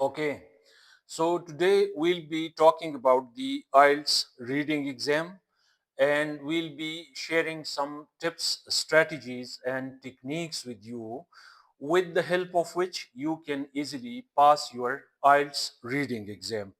Okay, so today we'll be talking about the IELTS reading exam, and we'll be sharing some tips, strategies, and techniques with you, with the help of which you can easily pass your IELTS reading exam.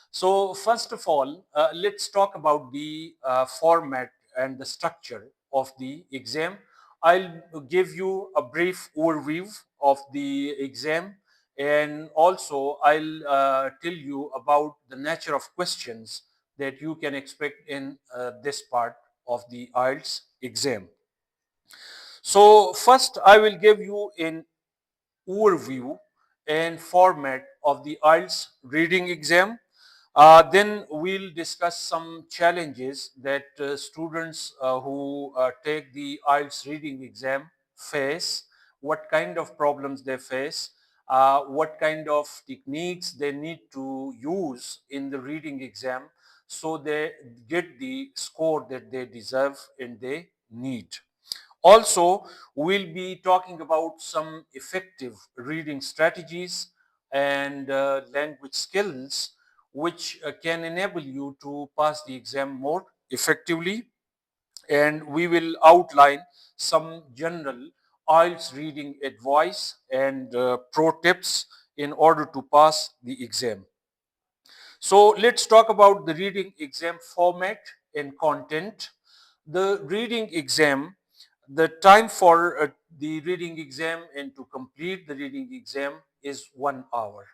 So first of all, let's talk about the format and the structure of the exam. I'll give you a brief overview of the exam, and also I'll tell you about the nature of questions that you can expect in this part of the IELTS exam. So first I will give you an overview and format of the IELTS reading exam. Then we'll discuss some challenges that students who take the IELTS reading exam face, what kind of problems they face, what kind of techniques they need to use in the reading exam so they get the score that they deserve and they need. Also, we'll be talking about some effective reading strategies and language skills which can enable you to pass the exam more effectively. And we will outline some general IELTS reading advice and pro tips in order to pass the exam. So let's talk about the reading exam format and content. The reading exam, the time for the reading exam and to complete the reading exam is 1 hour.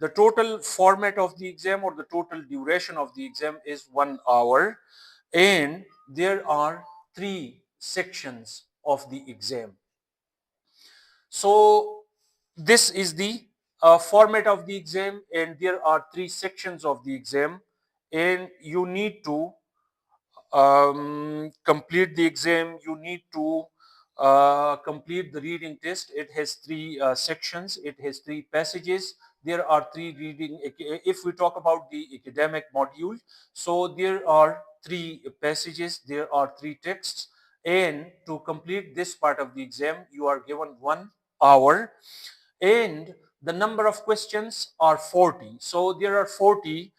The total format of the exam or the total duration of the exam is 1 hour, and there are three sections of the exam. So this is the format of the exam, and there are three sections of the exam, and you need to complete the exam. You need to complete the reading test. It has three sections. It has three passages. There are three reading. If we talk about the academic module, so there are three passages. There are three texts, and to complete this part of the exam, you are given 1 hour, and the number of questions are 40. So there are 40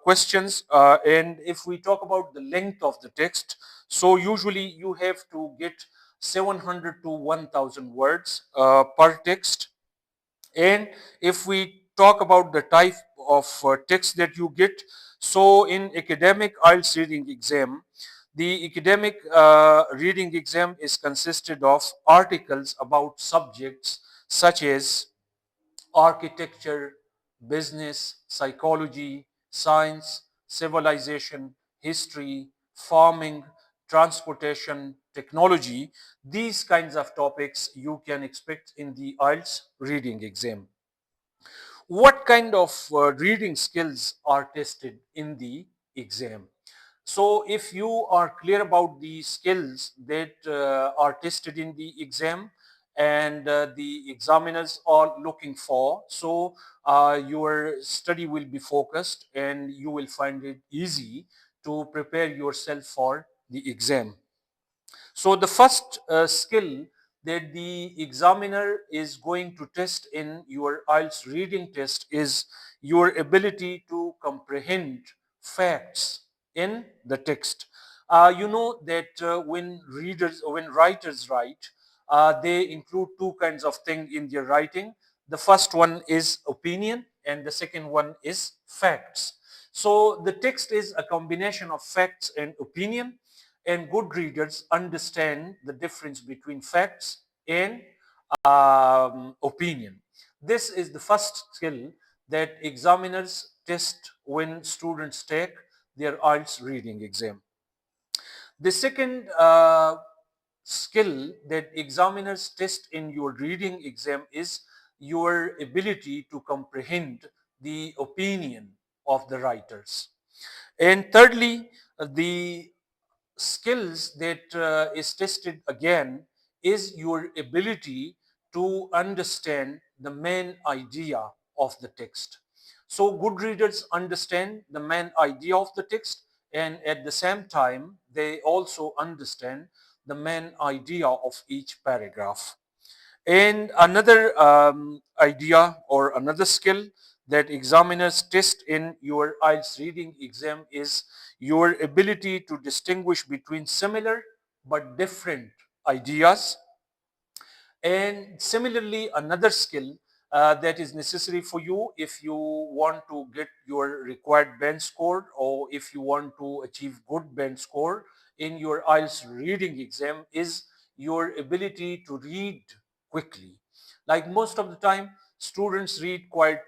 questions, and if we talk about the length of the text, so usually you have to get 700 to 1000 words per text. And if we talk about the type of text that you get, so in academic IELTS reading exam, the academic reading exam is consisted of articles about subjects such as architecture, business, psychology, science, civilization, history, farming, transportation, technology. These kinds of topics you can expect in the IELTS reading exam. What kind of reading skills are tested in the exam? So if you are clear about the skills that are tested in the exam and the examiners are looking for, so your study will be focused and you will find it easy to prepare yourself for the exam. So the first skill that the examiner is going to test in your IELTS reading test is your ability to comprehend facts in the text. You know that when writers write, they include two kinds of thing in their writing. The first one is opinion, and the second one is facts. So the text is a combination of facts and opinion, and good readers understand the difference between facts and opinion. This is the first skill that examiners test when students take their IELTS reading exam. The second skill that examiners test in your reading exam is your ability to comprehend the opinion of the writers. And thirdly, the skills that is tested again is your ability to understand the main idea of the text. So good readers understand the main idea of the text, and at the same time they also understand the main idea of each paragraph. And another idea or another skill that examiners test in your IELTS reading exam is your ability to distinguish between similar but different ideas. And similarly, another skill that is necessary for you if you want to get your required band score, or if you want to achieve good band score in your IELTS reading exam, is your ability to read quickly. Like most of the time, students read quite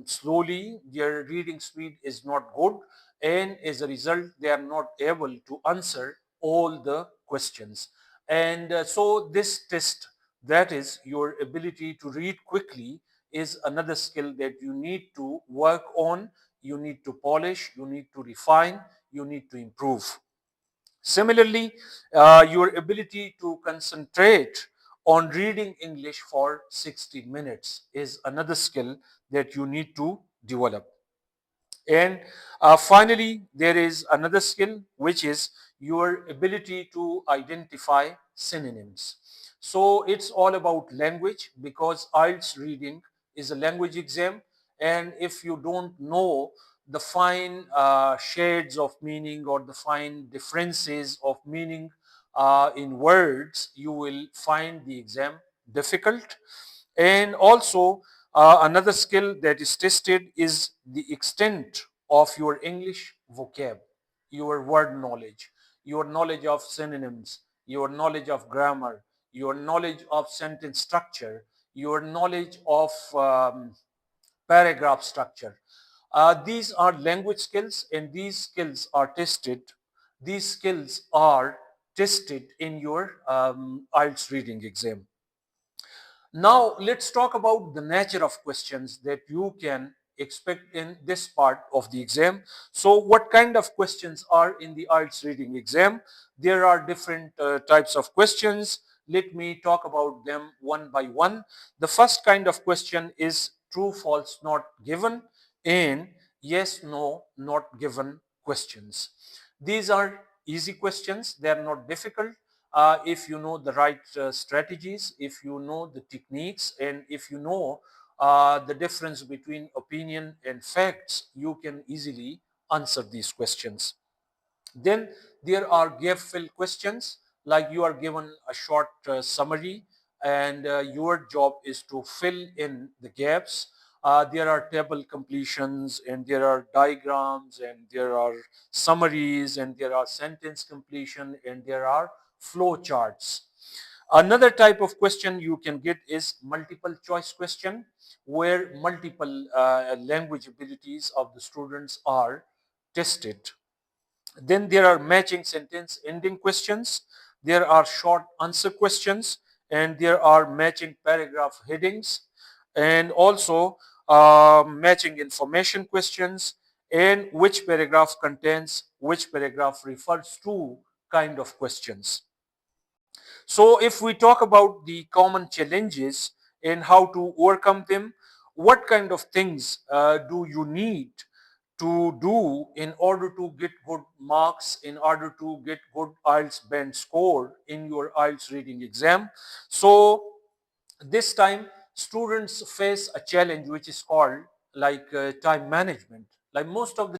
slowly, their reading speed is not good, and as a result, they are not able to answer all the questions. And so, this test, that is your ability to read quickly, is another skill that you need to work on, you need to polish, you need to refine, you need to improve. Similarly, your ability to concentrate on reading English for 60 minutes is another skill that you need to develop. And finally, there is another skill, which is your ability to identify synonyms. So it's all about language, because IELTS reading is a language exam. And if you don't know the fine shades of meaning or the fine differences of meaning in words, you will find the exam difficult. And also, another skill that is tested is the extent of your English vocab, your word knowledge, your knowledge of synonyms, your knowledge of grammar, your knowledge of sentence structure, your knowledge of paragraph structure. These are language skills, and these skills are tested. These skills are tested in your IELTS reading exam. Now, let's talk about the nature of questions that you can expect in this part of the exam. So, what kind of questions are in the IELTS reading exam? There are different types of questions. Let me talk about them one by one. The first kind of question is true, false, not given, and yes, no, not given questions. These are easy questions, they are not difficult. If you know the right strategies, if you know the techniques, and if you know the difference between opinion and facts, you can easily answer these questions. Then there are gap fill questions, like you are given a short summary, and your job is to fill in the gaps. There are table completions, and there are diagrams, and there are summaries, and there are sentence completion, and there are flow charts. Another type of question you can get is multiple choice question, where multiple language abilities of the students are tested. Then there are matching sentence ending questions. There are short answer questions, and there are matching paragraph headings, and also matching information questions, and which paragraph contains which paragraph refers to kind of questions. So, if we talk about the common challenges and how to overcome them, what kind of things do you need to do in order to get good marks, in order to get good IELTS band score in your IELTS reading exam? So, this time students face a challenge which is called like time management. Like most of the